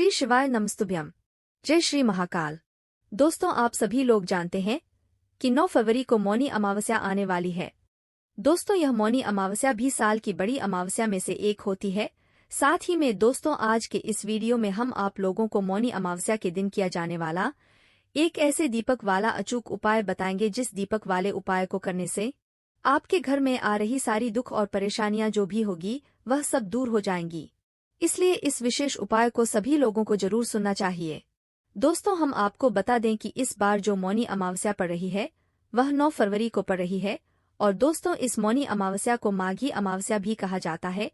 श्री शिवाय नमस्तुभ्यम। जय श्री महाकाल। दोस्तों, आप सभी लोग जानते हैं कि 9 फरवरी को मौनी अमावस्या आने वाली है। दोस्तों, यह मौनी अमावस्या भी साल की बड़ी अमावस्या में से एक होती है। साथ ही में दोस्तों, आज के इस वीडियो में हम आप लोगों को मौनी अमावस्या के दिन किया जाने वाला एक ऐसे दीपक वाला अचूक उपाय बताएंगे जिस दीपक वाले उपाय को करने से आपके घर में आ रही सारी दुख और परेशानियां जो भी होगी वह सब दूर हो जाएंगी। इसलिए इस विशेष उपाय को सभी लोगों को जरूर सुनना चाहिए। दोस्तों, हम आपको बता दें कि इस बार जो मौनी अमावस्या पड़ रही है वह 9 फरवरी को पड़ रही है। और दोस्तों, इस मौनी अमावस्या को माघी अमावस्या भी कहा जाता है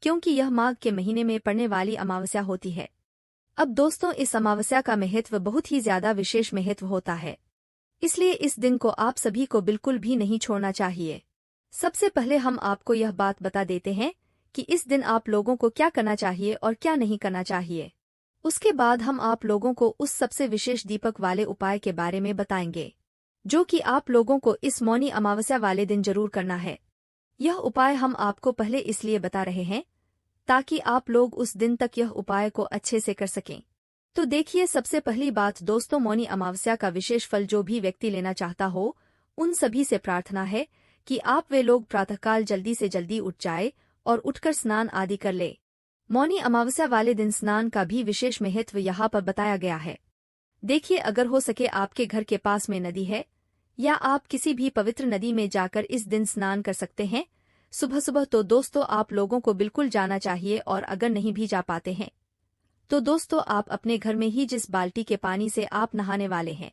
क्योंकि यह माघ के महीने में पड़ने वाली अमावस्या होती है। अब दोस्तों, इस अमावस्या का महत्व बहुत ही ज्यादा विशेष महत्व होता है, इसलिए इस दिन को आप सभी को बिल्कुल भी नहीं छोड़ना चाहिए। सबसे पहले हम आपको यह बात बता देते हैं कि इस दिन आप लोगों को क्या करना चाहिए और क्या नहीं करना चाहिए। उसके बाद हम आप लोगों को उस सबसे विशेष दीपक वाले उपाय के बारे में बताएंगे जो कि आप लोगों को इस मौनी अमावस्या वाले दिन जरूर करना है। यह उपाय हम आपको पहले इसलिए बता रहे हैं ताकि आप लोग उस दिन तक यह उपाय को अच्छे से कर सकें। तो देखिए, सबसे पहली बात दोस्तों, मौनी अमावस्या का विशेष फल जो भी व्यक्ति लेना चाहता हो उन सभी से प्रार्थना है कि आप वे लोग प्रातःकाल जल्दी से जल्दी उठ जाए और उठकर स्नान आदि कर ले। मौनी अमावस्या वाले दिन स्नान का भी विशेष महत्व यहाँ पर बताया गया है। देखिए, अगर हो सके आपके घर के पास में नदी है या आप किसी भी पवित्र नदी में जाकर इस दिन स्नान कर सकते हैं सुबह सुबह। तो दोस्तों, आप लोगों को बिल्कुल जाना चाहिए। और अगर नहीं भी जा पाते हैं तो दोस्तों, आप अपने घर में ही जिस बाल्टी के पानी से आप नहाने वाले हैं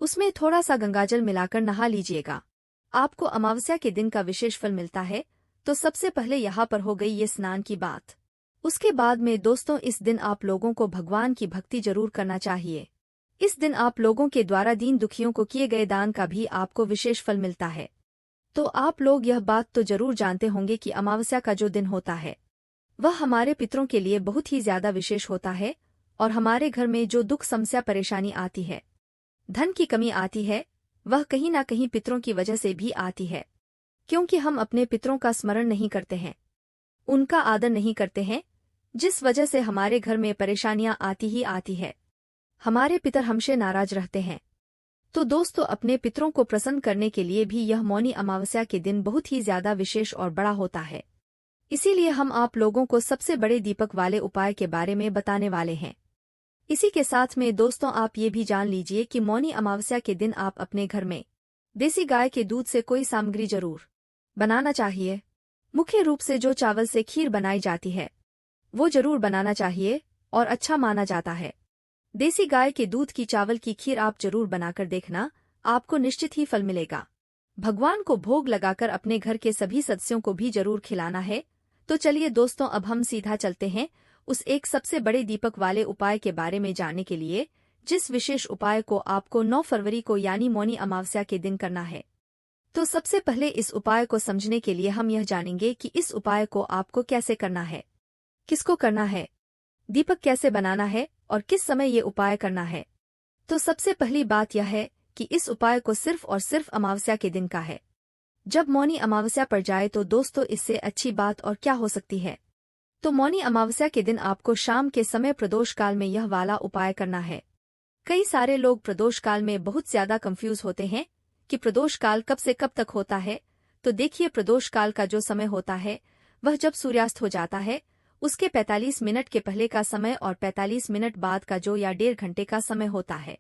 उसमें थोड़ा सा गंगाजल मिलाकर नहा लीजिएगा। आपको अमावस्या के दिन का विशेष फल मिलता है। तो सबसे पहले यहाँ पर हो गई ये स्नान की बात। उसके बाद में दोस्तों, इस दिन आप लोगों को भगवान की भक्ति जरूर करना चाहिए। इस दिन आप लोगों के द्वारा दीन दुखियों को किए गए दान का भी आपको विशेष फल मिलता है। तो आप लोग यह बात तो जरूर जानते होंगे कि अमावस्या का जो दिन होता है वह हमारे पितरों के लिए बहुत ही ज्यादा विशेष होता है। और हमारे घर में जो दुख समस्या परेशानी आती है, धन की कमी आती है, वह कहीं ना कहीं पितरों की वजह से भी आती है। क्योंकि हम अपने पितरों का स्मरण नहीं करते हैं, उनका आदर नहीं करते हैं, जिस वजह से हमारे घर में परेशानियां आती ही आती है। हमारे पितर हमसे नाराज रहते हैं। तो दोस्तों, अपने पितरों को प्रसन्न करने के लिए भी यह मौनी अमावस्या के दिन बहुत ही ज्यादा विशेष और बड़ा होता है। इसीलिए हम आप लोगों को सबसे बड़े दीपक वाले उपाय के बारे में बताने वाले हैं। इसी के साथ में दोस्तों, आप ये भी जान लीजिए कि मौनी अमावस्या के दिन आप अपने घर में देसी गाय के दूध से कोई सामग्री जरूर बनाना चाहिए। मुख्य रूप से जो चावल से खीर बनाई जाती है वो जरूर बनाना चाहिए और अच्छा माना जाता है। देसी गाय के दूध की चावल की खीर आप जरूर बनाकर देखना, आपको निश्चित ही फल मिलेगा। भगवान को भोग लगाकर अपने घर के सभी सदस्यों को भी जरूर खिलाना है। तो चलिए दोस्तों, अब हम सीधा चलते हैं उस एक सबसे बड़े दीपक वाले उपाय के बारे में जानने के लिए जिस विशेष उपाय को आपको 9 फरवरी को यानी मौनी अमावस्या के दिन करना है। तो सबसे पहले इस उपाय को समझने के लिए हम यह जानेंगे कि इस उपाय को आपको कैसे करना है, किसको करना है, दीपक कैसे बनाना है और किस समय ये उपाय करना है। तो सबसे पहली बात यह है कि इस उपाय को सिर्फ और सिर्फ अमावस्या के दिन का है। जब मौनी अमावस्या पड़ जाए तो दोस्तों, इससे अच्छी बात और क्या हो सकती है। तो मौनी अमावस्या के दिन आपको शाम के समय प्रदोष काल में यह वाला उपाय करना है। कई सारे लोग प्रदोष काल में बहुत ज्यादा कंफ्यूज होते हैं कि प्रदोष काल कब से कब तक होता है। तो देखिए, प्रदोष काल का जो समय होता है वह जब सूर्यास्त हो जाता है उसके 45 मिनट के पहले का समय और 45 मिनट बाद का जो या 1.5 घंटे का समय होता है।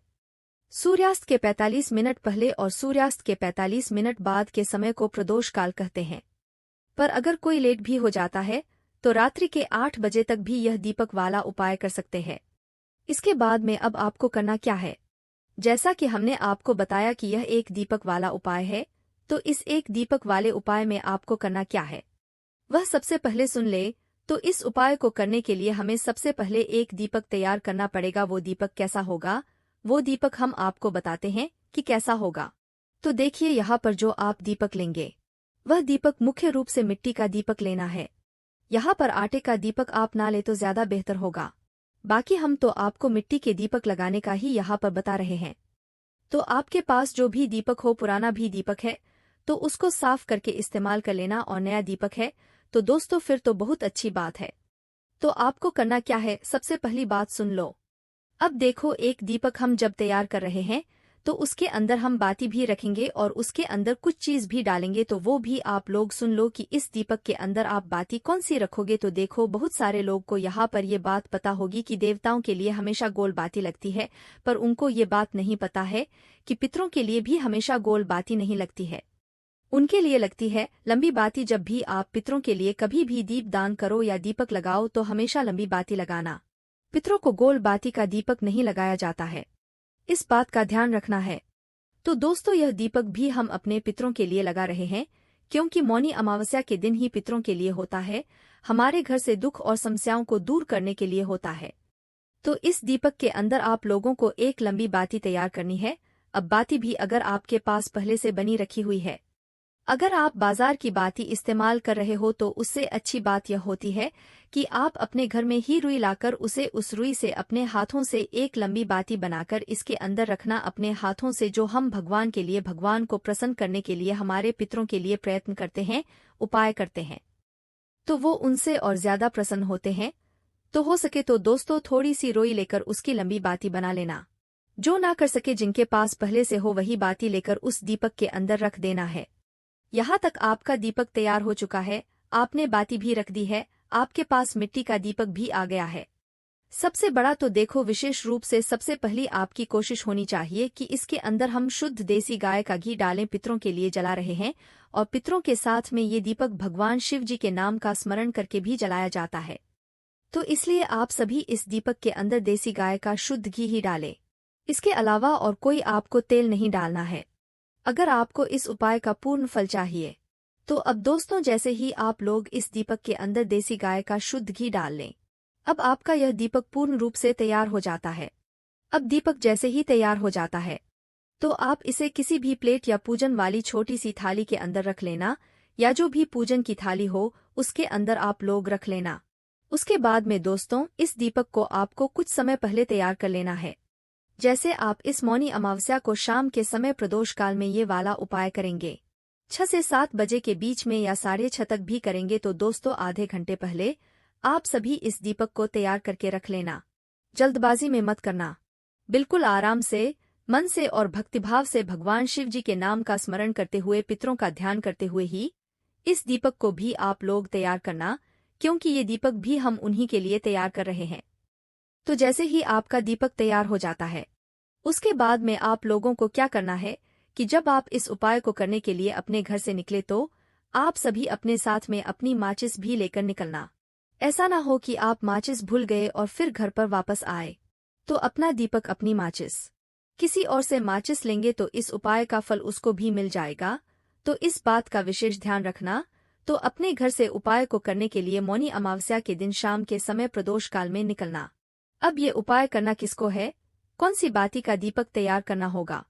सूर्यास्त के 45 मिनट पहले और सूर्यास्त के 45 मिनट बाद के समय को प्रदोष काल कहते हैं। पर अगर कोई लेट भी हो जाता है तो रात्रि के 8 बजे तक भी यह दीपक वाला उपाय कर सकते हैं। इसके बाद में अब आपको करना क्या है, जैसा कि हमने आपको बताया कि यह एक दीपक वाला उपाय है। तो इस एक दीपक वाले उपाय में आपको करना क्या है वह सबसे पहले सुन ले। तो इस उपाय को करने के लिए हमें सबसे पहले एक दीपक तैयार करना पड़ेगा। वो दीपक कैसा होगा, वो दीपक हम आपको बताते हैं कि कैसा होगा। तो देखिए, यहाँ पर जो आप दीपक लेंगे वह दीपक मुख्य रूप से मिट्टी का दीपक लेना है। यहाँ पर आटे का दीपक आप ना ले तो ज्यादा बेहतर होगा। बाकी हम तो आपको मिट्टी के दीपक लगाने का ही यहाँ पर बता रहे हैं। तो आपके पास जो भी दीपक हो, पुराना भी दीपक है तो उसको साफ करके इस्तेमाल कर लेना। और नया दीपक है तो दोस्तों फिर तो बहुत अच्छी बात है। तो आपको करना क्या है, सबसे पहली बात सुन लो। अब देखो, एक दीपक हम जब तैयार कर रहे हैं तो उसके अंदर हम बाती भी रखेंगे और उसके अंदर कुछ चीज भी डालेंगे, तो वो भी आप लोग सुन लो कि इस दीपक के अंदर आप बाती कौन सी रखोगे। तो देखो, बहुत सारे लोग को यहाँ पर ये बात पता होगी कि देवताओं के लिए हमेशा गोल बाती लगती है, पर उनको ये बात नहीं पता है कि पितरों के लिए भी हमेशा गोल बाती नहीं लगती है। उनके लिए लगती है लंबी बाती। जब भी आप पितरों के लिए कभी भी दीप दान करो या दीपक लगाओ तो हमेशा लंबी बाती लगाना। पितरों को गोल बाती का दीपक नहीं लगाया जाता है, इस बात का ध्यान रखना है। तो दोस्तों, यह दीपक भी हम अपने पितरों के लिए लगा रहे हैं, क्योंकि मौनी अमावस्या के दिन ही पितरों के लिए होता है, हमारे घर से दुख और समस्याओं को दूर करने के लिए होता है। तो इस दीपक के अंदर आप लोगों को एक लंबी बाती तैयार करनी है। अब बाती भी अगर आपके पास पहले से बनी रखी हुई है, अगर आप बाजार की बाती इस्तेमाल कर रहे हो तो उससे अच्छी बात यह होती है कि आप अपने घर में ही रुई लाकर उस रुई से अपने हाथों से एक लंबी बाती बनाकर इसके अंदर रखना। अपने हाथों से जो हम भगवान के लिए, भगवान को प्रसन्न करने के लिए, हमारे पितरों के लिए प्रयत्न करते हैं, उपाय करते हैं, तो वो उनसे और ज्यादा प्रसन्न होते हैं। तो हो सके तो दोस्तों, थोड़ी सी रोई लेकर उसकी लंबी बाती बना लेना। जो ना कर सके, जिनके पास पहले से हो, वही बाती लेकर उस दीपक के अंदर रख देना है। यहाँ तक आपका दीपक तैयार हो चुका है, आपने बाती भी रख दी है, आपके पास मिट्टी का दीपक भी आ गया है। सबसे बड़ा तो देखो, विशेष रूप से सबसे पहली आपकी कोशिश होनी चाहिए कि इसके अंदर हम शुद्ध देसी गाय का घी डालें। पितरों के लिए जला रहे हैं और पितरों के साथ में ये दीपक भगवान शिव जी के नाम का स्मरण करके भी जलाया जाता है। तो इसलिए आप सभी इस दीपक के अंदर देसी गाय का शुद्ध घी ही डालें। इसके अलावा और कोई आपको तेल नहीं डालना है। अगर आपको इस उपाय का पूर्ण फल चाहिए तो अब दोस्तों, जैसे ही आप लोग इस दीपक के अंदर देसी गाय का शुद्ध घी डाल लें, अब आपका यह दीपक पूर्ण रूप से तैयार हो जाता है। अब दीपक जैसे ही तैयार हो जाता है तो आप इसे किसी भी प्लेट या पूजन वाली छोटी सी थाली के अंदर रख लेना, या जो भी पूजन की थाली हो उसके अंदर आप लोग रख लेना। उसके बाद में दोस्तों, इस दीपक को आपको कुछ समय पहले तैयार कर लेना है। जैसे आप इस मौनी अमावस्या को शाम के समय प्रदोष काल में ये वाला उपाय करेंगे, 6 से 7 बजे के बीच में या 6:30 तक भी करेंगे, तो दोस्तों आधे घंटे पहले आप सभी इस दीपक को तैयार करके रख लेना। जल्दबाजी में मत करना, बिल्कुल आराम से, मन से और भक्तिभाव से भगवान शिव जी के नाम का स्मरण करते हुए, पितरों का ध्यान करते हुए ही इस दीपक को भी आप लोग तैयार करना, क्योंकि ये दीपक भी हम उन्हीं के लिए तैयार कर रहे हैं। तो जैसे ही आपका दीपक तैयार हो जाता है, उसके बाद में आप लोगों को क्या करना है कि जब आप इस उपाय को करने के लिए अपने घर से निकले तो आप सभी अपने साथ में अपनी माचिस भी लेकर निकलना। ऐसा ना हो कि आप माचिस भूल गए और फिर घर पर वापस आए तो अपना दीपक, अपनी माचिस किसी और से माचिस लेंगे तो इस उपाय का फल उसको भी मिल जाएगा। तो इस बात का विशेष ध्यान रखना। तो अपने घर से उपाय को करने के लिए मौनी अमावस्या के दिन शाम के समय प्रदोष काल में निकलना। अब ये उपाय करना किसको है, कौन सी बाती का दीपक तैयार करना होगा,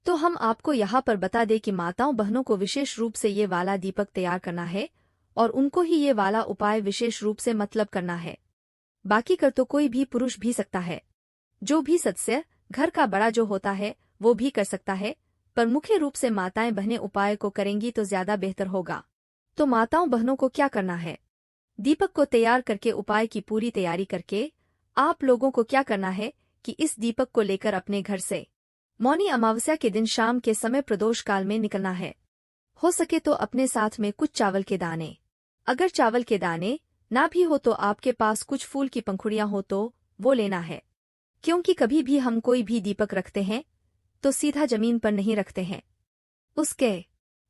तो हम आपको यहाँ पर बता दें कि माताओं बहनों को विशेष रूप से ये वाला दीपक तैयार करना है और उनको ही ये वाला उपाय विशेष रूप से मतलब करना है। बाकी कर तो कोई भी पुरुष भी सकता है, जो भी सदस्य घर का बड़ा जो होता है वो भी कर सकता है, पर मुख्य रूप से माताएं बहनें उपाय को करेंगी तो ज्यादा बेहतर होगा। तो माताओं बहनों को क्या करना है, दीपक को तैयार करके उपाय की पूरी तैयारी करके आप लोगों को क्या करना है कि इस दीपक को लेकर अपने घर से मौनी अमावस्या के दिन शाम के समय प्रदोष काल में निकलना है। हो सके तो अपने साथ में कुछ चावल के दाने, अगर चावल के दाने ना भी हो तो आपके पास कुछ फूल की पंखुड़ियां हो तो वो लेना है, क्योंकि कभी भी हम कोई भी दीपक रखते हैं तो सीधा जमीन पर नहीं रखते हैं, उसके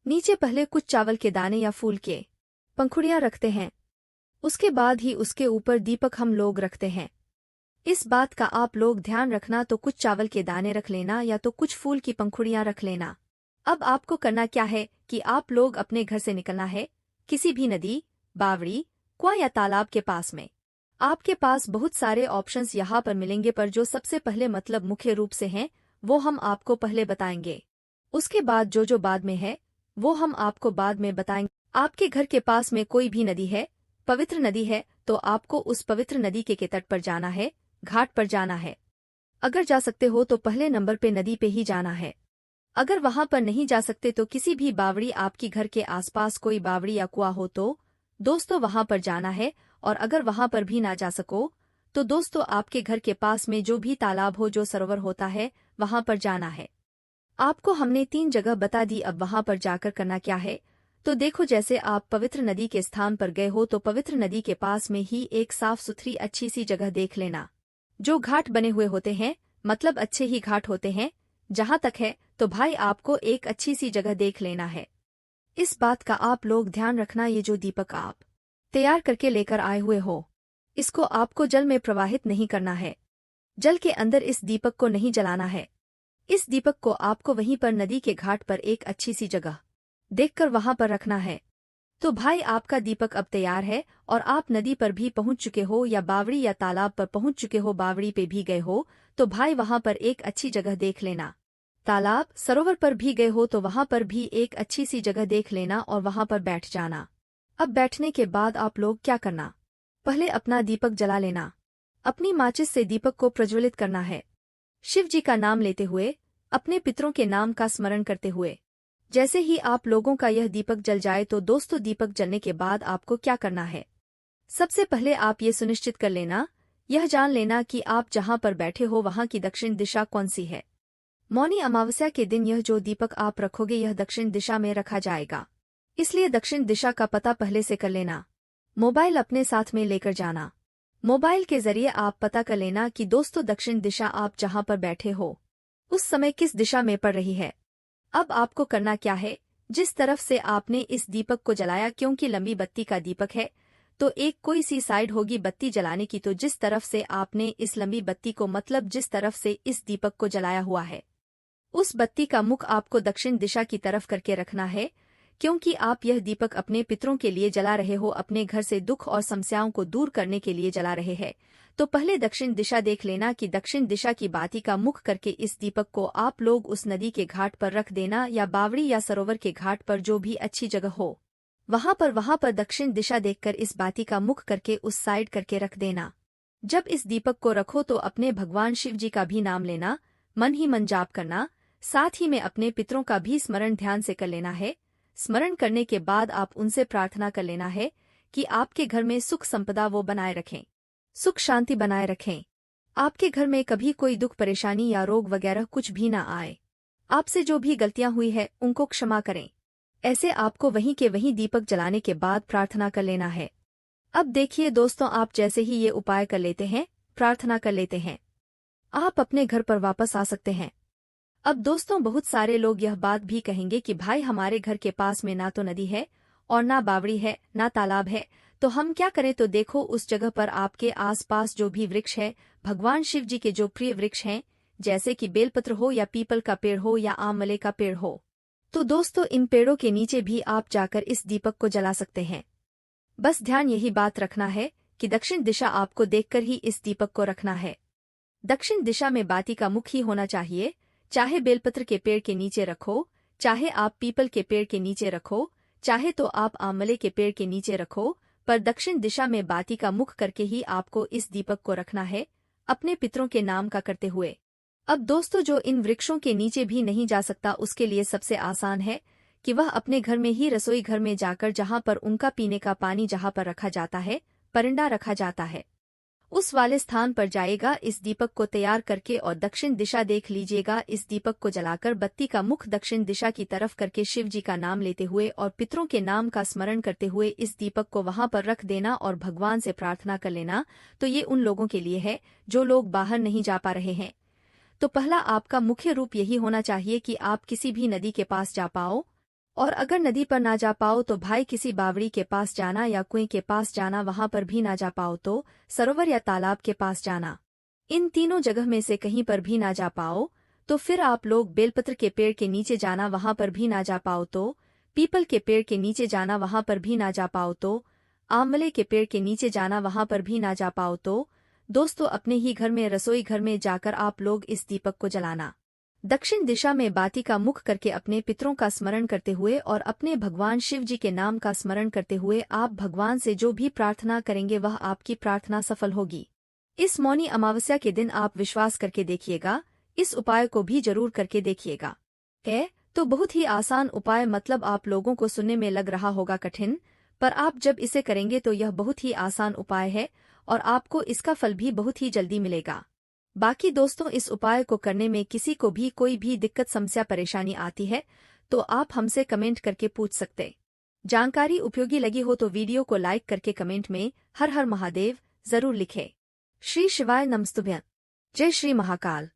नीचे पहले कुछ चावल के दाने या फूल के पंखुड़ियां रखते हैं, उसके बाद ही उसके ऊपर दीपक हम लोग रखते हैं। इस बात का आप लोग ध्यान रखना। तो कुछ चावल के दाने रख लेना या तो कुछ फूल की पंखुड़ियां रख लेना। अब आपको करना क्या है कि आप लोग अपने घर से निकलना है किसी भी नदी, बावड़ी, कुआं या तालाब के पास में। आपके पास बहुत सारे ऑप्शंस यहाँ पर मिलेंगे, पर जो सबसे पहले मतलब मुख्य रूप से हैं वो हम आपको पहले बताएंगे। उसके बाद जो बाद में है वो हम आपको बाद में बताएंगे। आपके घर के पास में कोई भी नदी है, पवित्र नदी है, तो आपको उस पवित्र नदी के तट पर जाना है, घाट पर जाना है। अगर जा सकते हो तो पहले नंबर पे नदी पे ही जाना है। अगर वहां पर नहीं जा सकते तो किसी भी बावड़ी, आपकी घर के आसपास कोई बावड़ी या कुआं हो तो दोस्तों वहां पर जाना है और अगर वहां पर भी ना जा सको तो दोस्तों आपके घर के पास में जो भी तालाब हो, जो सरोवर होता है, वहां पर जाना है। आपको हमने 3 जगह बता दी, अब वहां पर जाकर करना क्या है। तो देखो, जैसे आप पवित्र नदी के स्थान पर गए हो तो पवित्र नदी के पास में ही एक साफ सुथरी अच्छी सी जगह देख लेना। जो घाट बने हुए होते हैं, मतलब अच्छे ही घाट होते हैं, जहां तक है तो भाई आपको एक अच्छी सी जगह देख लेना है। इस बात का आप लोग ध्यान रखना, ये जो दीपक आप तैयार करके लेकर आए हुए हो, इसको आपको जल में प्रवाहित नहीं करना है। जल के अंदर इस दीपक को नहीं जलाना है। इस दीपक को आपको वहीं पर नदी के घाट पर एक अच्छी सी जगह देखकर वहां पर रखना है। तो भाई आपका दीपक अब तैयार है और आप नदी पर भी पहुंच चुके हो या बावड़ी या तालाब पर पहुंच चुके हो, बावड़ी पे भी गए हो तो भाई वहां पर एक अच्छी जगह देख लेना। तालाब सरोवर पर भी गए हो तो वहां पर भी एक अच्छी सी जगह देख लेना और वहां पर बैठ जाना। अब बैठने के बाद आप लोग क्या करना, पहले अपना दीपक जला लेना। अपनी माचिस से दीपक को प्रज्वलित करना है, शिव जी का नाम लेते हुए, अपने पितरों के नाम का स्मरण करते हुए। जैसे ही आप लोगों का यह दीपक जल जाए तो दोस्तों दीपक जलने के बाद आपको क्या करना है, सबसे पहले आप ये सुनिश्चित कर लेना, यह जान लेना कि आप जहां पर बैठे हो वहां की दक्षिण दिशा कौन सी है। मौनी अमावस्या के दिन यह जो दीपक आप रखोगे यह दक्षिण दिशा में रखा जाएगा, इसलिए दक्षिण दिशा का पता पहले से कर लेना। मोबाइल अपने साथ में लेकर जाना। मोबाइल के जरिए आप पता कर लेना कि दोस्तों दक्षिण दिशा आप जहां पर बैठे हो उस समय किस दिशा में पड़ रही है। अब आपको करना क्या है, जिस तरफ से आपने इस दीपक को जलाया, क्योंकि लंबी बत्ती का दीपक है तो एक कोई सी साइड होगी बत्ती जलाने की, तो जिस तरफ से आपने इस लंबी बत्ती को, मतलब जिस तरफ से इस दीपक को जलाया हुआ है, उस बत्ती का मुख आपको दक्षिण दिशा की तरफ करके रखना है। क्योंकि आप यह दीपक अपने पितरों के लिए जला रहे हो, अपने घर से दुख और समस्याओं को दूर करने के लिए जला रहे हैं, तो पहले दक्षिण दिशा देख लेना कि दक्षिण दिशा की बाती का मुख करके इस दीपक को आप लोग उस नदी के घाट पर रख देना, या बावड़ी या सरोवर के घाट पर, जो भी अच्छी जगह हो वहां पर दक्षिण दिशा देखकर इस बाती का मुख करके उस साइड करके रख देना। जब इस दीपक को रखो तो अपने भगवान शिव जी का भी नाम लेना, मन ही मन जाप करना, साथ ही में अपने पितरों का भी स्मरण ध्यान से कर लेना है। स्मरण करने के बाद आप उनसे प्रार्थना कर लेना है कि आपके घर में सुख संपदा वो बनाए रखें, सुख शांति बनाए रखें, आपके घर में कभी कोई दुख परेशानी या रोग वगैरह कुछ भी ना आए, आपसे जो भी गलतियां हुई है उनको क्षमा करें। ऐसे आपको वहीं के वहीं दीपक जलाने के बाद प्रार्थना कर लेना है। अब देखिए दोस्तों, आप जैसे ही ये उपाय कर लेते हैं, प्रार्थना कर लेते हैं, आप अपने घर पर वापस आ सकते हैं। अब दोस्तों बहुत सारे लोग यह बात भी कहेंगे कि भाई हमारे घर के पास में ना तो नदी है और ना बावड़ी है, ना तालाब है, तो हम क्या करें। तो देखो, उस जगह पर आपके आसपास जो भी वृक्ष है, भगवान शिव जी के जो प्रिय वृक्ष हैं, जैसे कि बेलपत्र हो या पीपल का पेड़ हो या आमले का पेड़ हो, तो दोस्तों इन पेड़ों के नीचे भी आप जाकर इस दीपक को जला सकते हैं। बस ध्यान यही बात रखना है कि दक्षिण दिशा आपको देखकर ही इस दीपक को रखना है। दक्षिण दिशा में बाती का मुख ही होना चाहिए, चाहे बेलपत्र के पेड़ के नीचे रखो, चाहे आप पीपल के पेड़ के नीचे रखो, चाहे तो आप आमले के पेड़ के नीचे रखो, पर दक्षिण दिशा में बाती का मुख करके ही आपको इस दीपक को रखना है, अपने पितरों के नाम का करते हुए। अब दोस्तों जो इन वृक्षों के नीचे भी नहीं जा सकता, उसके लिए सबसे आसान है कि वह अपने घर में ही रसोई घर में जाकर, जहां पर उनका पीने का पानी जहां पर रखा जाता है, परिंदा रखा जाता है, उस वाले स्थान पर जाएगा, इस दीपक को तैयार करके और दक्षिण दिशा देख लीजिएगा। इस दीपक को जलाकर बत्ती का मुख दक्षिण दिशा की तरफ करके शिव जी का नाम लेते हुए और पितरों के नाम का स्मरण करते हुए इस दीपक को वहां पर रख देना और भगवान से प्रार्थना कर लेना। तो ये उन लोगों के लिए है जो लोग बाहर नहीं जा पा रहे हैं। तो पहला आपका मुख्य रूप यही होना चाहिए कि आप किसी भी नदी के पास जा पाओ, और अगर नदी पर ना जा पाओ तो भाई किसी बावड़ी के पास जाना या कुएं के पास जाना, वहां पर भी ना जा पाओ तो सरोवर या तालाब के पास जाना। इन तीनों जगह में से कहीं पर भी ना जा पाओ तो फिर आप लोग बेलपत्र के पेड़ के नीचे जाना, वहां पर भी ना जा पाओ तो पीपल के पेड़ के नीचे जाना, वहां पर भी ना जा पाओ तो आमले के पेड़ के नीचे जाना, वहां पर भी ना जा पाओ तो दोस्तों अपने ही घर में रसोई घर में जाकर आप लोग इस दीपक को जलाना। दक्षिण दिशा में बाती का मुख करके अपने पितरों का स्मरण करते हुए और अपने भगवान शिव जी के नाम का स्मरण करते हुए आप भगवान से जो भी प्रार्थना करेंगे वह आपकी प्रार्थना सफल होगी। इस मौनी अमावस्या के दिन आप विश्वास करके देखिएगा, इस उपाय को भी जरूर करके देखिएगा। है तो बहुत ही आसान उपाय, मतलब आप लोगों को सुनने में लग रहा होगा कठिन, पर आप जब इसे करेंगे तो यह बहुत ही आसान उपाय है और आपको इसका फल भी बहुत ही जल्दी मिलेगा। बाकी दोस्तों, इस उपाय को करने में किसी को भी कोई भी दिक्कत समस्या परेशानी आती है तो आप हमसे कमेंट करके पूछ सकते। जानकारी उपयोगी लगी हो तो वीडियो को लाइक करके कमेंट में हर हर महादेव जरूर लिखें। श्री शिवाय नमस्तुभ्यं। जय श्री महाकाल।